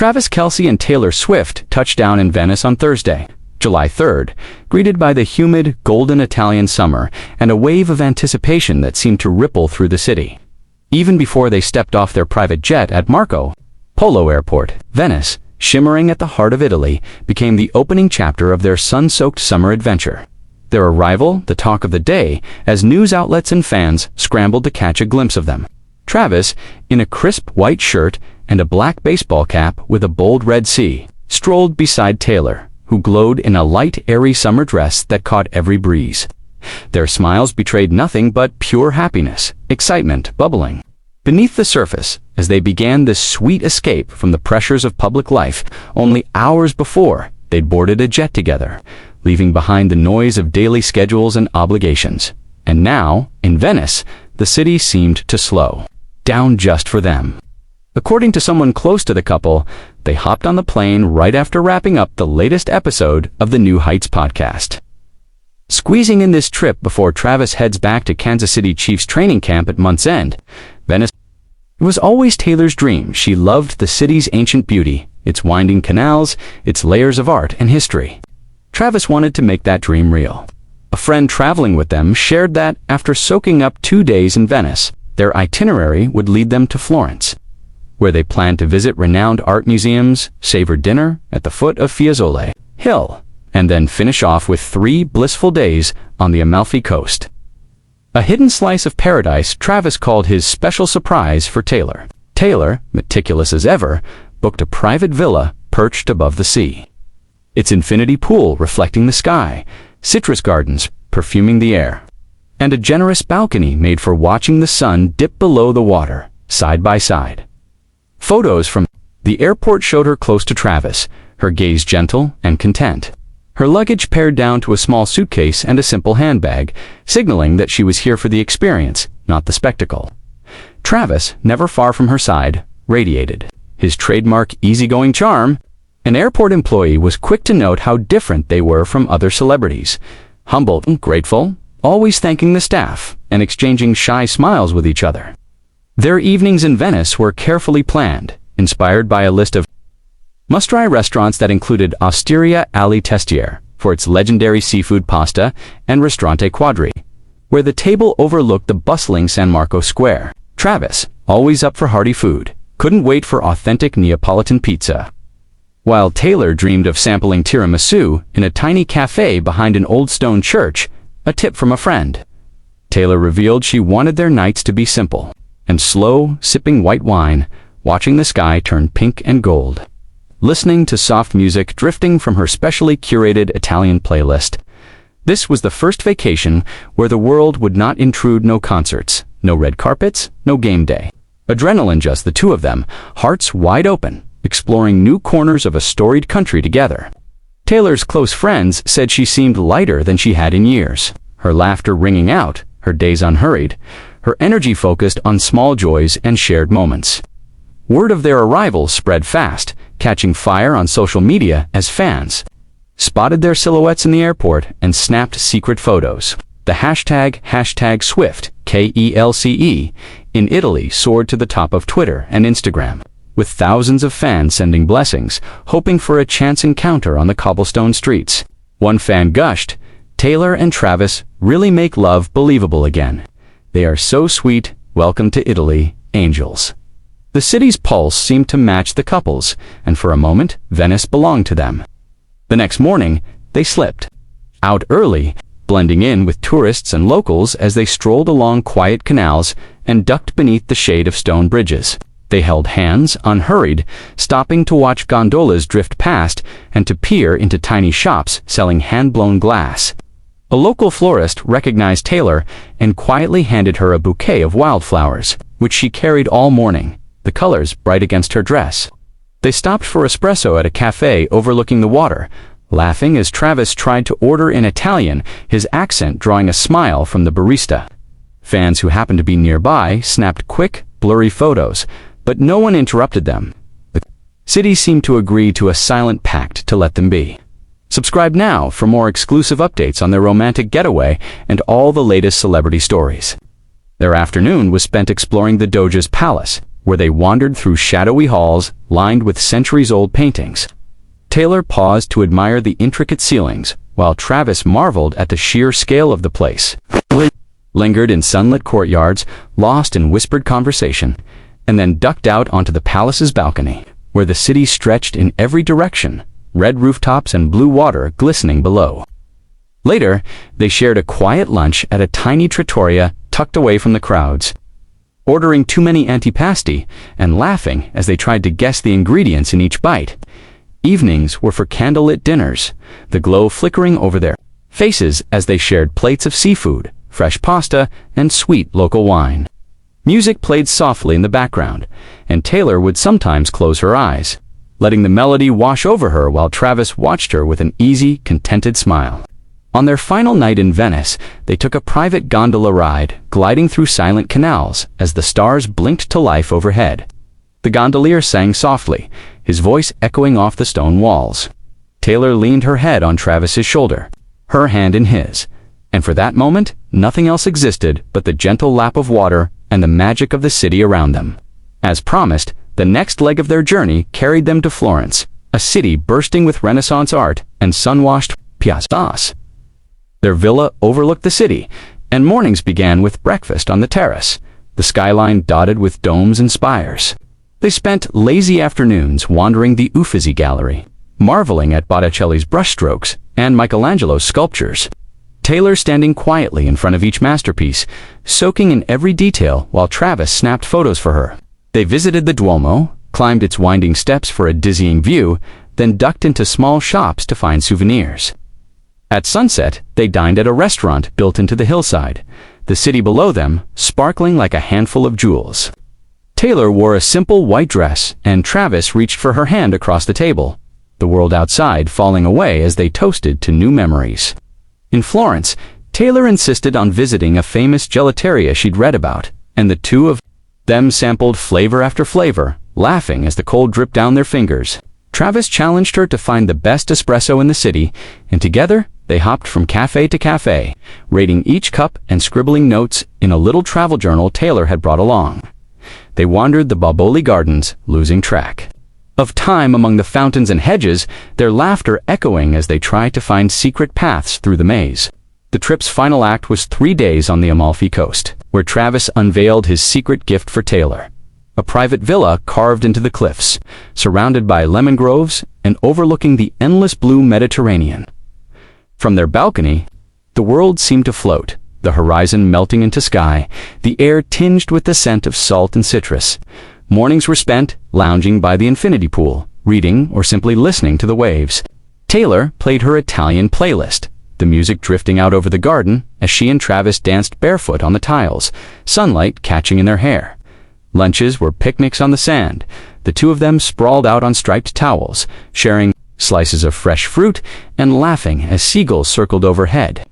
Travis Kelce and Taylor Swift touched down in Venice on Thursday, July 3rd, greeted by the humid, golden Italian summer and a wave of anticipation that seemed to ripple through the city. Even before they stepped off their private jet at Marco Polo Airport, Venice, shimmering at the heart of Italy, became the opening chapter of their sun-soaked summer adventure. Their arrival, the talk of the day, as news outlets and fans scrambled to catch a glimpse of them. Travis, in a crisp white shirt and a black baseball cap with a bold red C, strolled beside Taylor, who glowed in a light, airy summer dress that caught every breeze. Their smiles betrayed nothing but pure happiness, excitement bubbling beneath the surface as they began this sweet escape from the pressures of public life. Only hours before, they'd boarded a jet together, leaving behind the noise of daily schedules and obligations. And now, in Venice, the city seemed to slow down just for them. According to someone close to the couple, they hopped on the plane right after wrapping up the latest episode of the New Heights podcast, squeezing in this trip before Travis heads back to Kansas City Chiefs training camp at month's end. Venice. It was always Taylor's dream. She loved the city's ancient beauty, its winding canals, its layers of art and history. Travis wanted to make that dream real. A friend traveling with them shared that after soaking up 2 days in Venice, their itinerary would lead them to Florence, where they planned to visit renowned art museums, savor dinner at the foot of Fiesole Hill, and then finish off with 3 blissful days on the Amalfi Coast. A hidden slice of paradise Travis called his special surprise for Taylor. Taylor, meticulous as ever, booked a private villa perched above the sea. Its infinity pool reflecting the sky, citrus gardens perfuming the air, and a generous balcony made for watching the sun dip below the water, side by side. Photos from the airport showed her close to Travis, her gaze gentle and content. Her luggage pared down to a small suitcase and a simple handbag, signaling that she was here for the experience, not the spectacle. Travis, never far from her side, radiated his trademark easygoing charm. An airport employee was quick to note how different they were from other celebrities. Humble and grateful, always thanking the staff and exchanging shy smiles with each other. Their evenings in Venice were carefully planned, inspired by a list of must-try restaurants that included Osteria alle Testiere for its legendary seafood pasta and Ristorante Quadri, where the table overlooked the bustling San Marco Square. Travis, always up for hearty food, couldn't wait for authentic Neapolitan pizza, while Taylor dreamed of sampling tiramisu in a tiny cafe behind an old stone church, a tip from a friend. Taylor revealed she wanted their nights to be simple and slow, sipping white wine, watching the sky turn pink and gold, listening to soft music drifting from her specially curated Italian playlist. This was the first vacation where the world would not intrude. No concerts, no red carpets, no game day. Adrenaline, just the two of them, hearts wide open, exploring new corners of a storied country together. Taylor's close friends said she seemed lighter than she had in years, her laughter ringing out, her days unhurried, her energy focused on small joys and shared moments. Word of their arrival spread fast, catching fire on social media as fans spotted their silhouettes in the airport and snapped secret photos. The hashtag Swift, KELCE, in Italy soared to the top of Twitter and Instagram, with thousands of fans sending blessings, hoping for a chance encounter on the cobblestone streets. One fan gushed, "Taylor and Travis really make love believable again. They are so sweet. Welcome to Italy, angels." The city's pulse seemed to match the couple's, and for a moment, Venice belonged to them. The next morning, they slipped out early, blending in with tourists and locals as they strolled along quiet canals and ducked beneath the shade of stone bridges. They held hands, unhurried, stopping to watch gondolas drift past and to peer into tiny shops selling hand-blown glass. A local florist recognized Taylor and quietly handed her a bouquet of wildflowers, which she carried all morning, the colors bright against her dress. They stopped for espresso at a cafe overlooking the water, laughing as Travis tried to order in Italian, his accent drawing a smile from the barista. Fans who happened to be nearby snapped quick, blurry photos, but no one interrupted them. The city seemed to agree to a silent pact to let them be. Subscribe now for more exclusive updates on their romantic getaway and all the latest celebrity stories. Their afternoon was spent exploring the Doge's palace, where they wandered through shadowy halls lined with centuries-old paintings. Taylor paused to admire the intricate ceilings, while Travis marveled at the sheer scale of the place. Lingered in sunlit courtyards, lost in whispered conversation, and then ducked out onto the palace's balcony, where the city stretched in every direction, red rooftops and blue water glistening below. Later, they shared a quiet lunch at a tiny trattoria tucked away from the crowds, ordering too many antipasti and laughing as they tried to guess the ingredients in each bite. Evenings were for candlelit dinners, the glow flickering over their faces as they shared plates of seafood, fresh pasta, and sweet local wine. Music played softly in the background, and Taylor would sometimes close her eyes, letting the melody wash over her while Travis watched her with an easy, contented smile. On their final night in Venice, they took a private gondola ride, gliding through silent canals as the stars blinked to life overhead. The gondolier sang softly, his voice echoing off the stone walls. Taylor leaned her head on Travis's shoulder, her hand in his, and for that moment, nothing else existed but the gentle lap of water and the magic of the city around them. As promised, the next leg of their journey carried them to Florence, a city bursting with Renaissance art and sun-washed piazzas. Their villa overlooked the city, and mornings began with breakfast on the terrace, the skyline dotted with domes and spires. They spent lazy afternoons wandering the Uffizi Gallery, marveling at Botticelli's brushstrokes and Michelangelo's sculptures. Taylor standing quietly in front of each masterpiece, soaking in every detail while Travis snapped photos for her. They visited the Duomo, climbed its winding steps for a dizzying view, then ducked into small shops to find souvenirs. At sunset, they dined at a restaurant built into the hillside, the city below them sparkling like a handful of jewels. Taylor wore a simple white dress, and Travis reached for her hand across the table, the world outside falling away as they toasted to new memories. In Florence, Taylor insisted on visiting a famous gelateria she'd read about, and the two of them sampled flavor after flavor, laughing as the cold dripped down their fingers. Travis challenged her to find the best espresso in the city, and together they hopped from cafe to cafe, rating each cup and scribbling notes in a little travel journal Taylor had brought along. They wandered the Boboli Gardens, losing track of time among the fountains and hedges, their laughter echoing as they tried to find secret paths through the maze. The trip's final act was 3 days on the Amalfi Coast, where Travis unveiled his secret gift for Taylor, a private villa carved into the cliffs, surrounded by lemon groves and overlooking the endless blue Mediterranean. From their balcony, the world seemed to float, the horizon melting into sky, the air tinged with the scent of salt and citrus. Mornings were spent lounging by the infinity pool, reading or simply listening to the waves. Taylor played her Italian playlist, the music drifting out over the garden as she and Travis danced barefoot on the tiles, sunlight catching in their hair. Lunches were picnics on the sand, the two of them sprawled out on striped towels, sharing slices of fresh fruit and laughing as seagulls circled overhead.